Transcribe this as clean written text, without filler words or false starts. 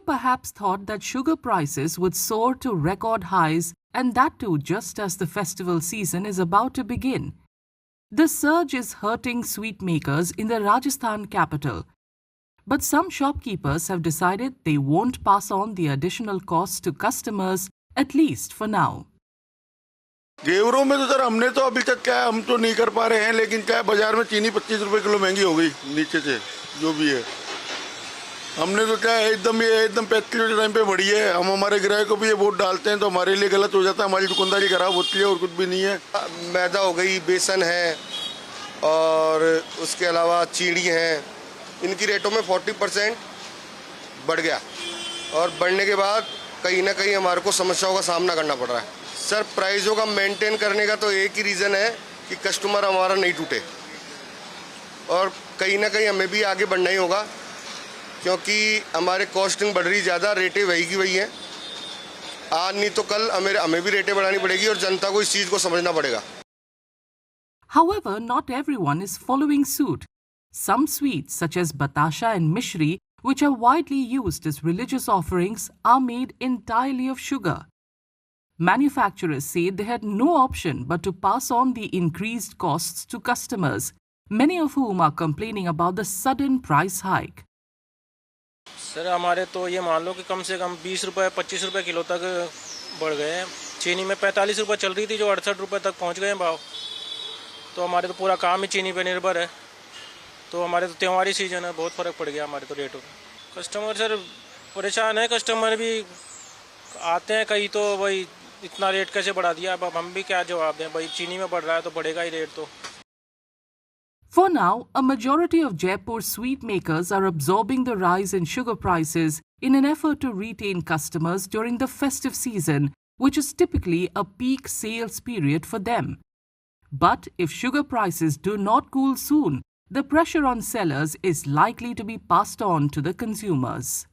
perhaps thought that sugar prices would soar to record highs, and that too just as the festival season is about to begin. The surge is hurting sweet makers in the Rajasthan capital. But some shopkeepers have decided they won't pass on the additional costs to customers, at least for now. घेवरों में तो sir हमने तो अभी तक क्या है, हम तो नहीं कर पा रहे हैं, लेकिन क्या है बाजार में चीनी 25 रुपए किलो महंगी हो गई नीचे से जो भी है। हमने तो क्या है एकदम 35 के टाइम पे बढ़ी है। हम हमारे ग्राहक को भी ये वोट डालते हैं तो हमारे लिए गलत हो जाता है, हमारी दुकानदारी खराब होती है और कुछ भी नहीं है। मैदा हो गई, बेसन है और उसके अलावा चीनी है, इनकी रेटों में 40% बढ़ गया और बढ़ने के बाद कहीं ना कहीं हमारे को समस्याओं का सामना करना पड़ रहा है। सर प्राइसों का मेंटेन करने का तो एक ही रीज़न है कि कस्टमर हमारा नहीं टूटे और कहीं ना कहीं हमें भी आगे बढ़ना ही होगा क्योंकि हमारे कॉस्टिंग बढ़ रही ज़्यादा, रेटें वही की वही हैं। आज नहीं तो कल हमें भी रेटें बढ़ानी पड़ेगी और जनता को इस चीज़ को समझना पड़ेगा। However, not everyone is following suit. Some sweets such as batasha and mishri, which are widely used as religious offerings, are made entirely of sugar. Manufacturers say they had no option but to pass on the increased costs to customers, many of whom are complaining about the sudden price hike. Sir हमारे तो ये मान लो कि कम से कम 20 रुपये 25 रुपये kilo तक बढ़ गए हैं। चीनी में 45 रुपये चल रही थी जो 68 रुपये तक पहुंच गए हैं भाव। तो हमारे तो पूरा काम ही चीनी पे निर्भर है, तो हमारे तो त्योहारी सीजन है, बहुत फ़र्क पड़ गया हमारे तो रेटों में। कस्टमर सर परेशान है, कस्टमर भी आते हैं कई तो भाई इतना रेट कैसे बढ़ा दिया। अब हम भी क्या जवाब दें, भाई चीनी में बढ़ रहा है तो बढ़ेगा ही रेट तो। For now, a majority of Jaipur sweet makers are absorbing the rise in sugar prices in an effort to retain customers during the festive season, which is typically a peak sales period for them. But if sugar prices do not cool soon, the pressure on sellers is likely to be passed on to the consumers.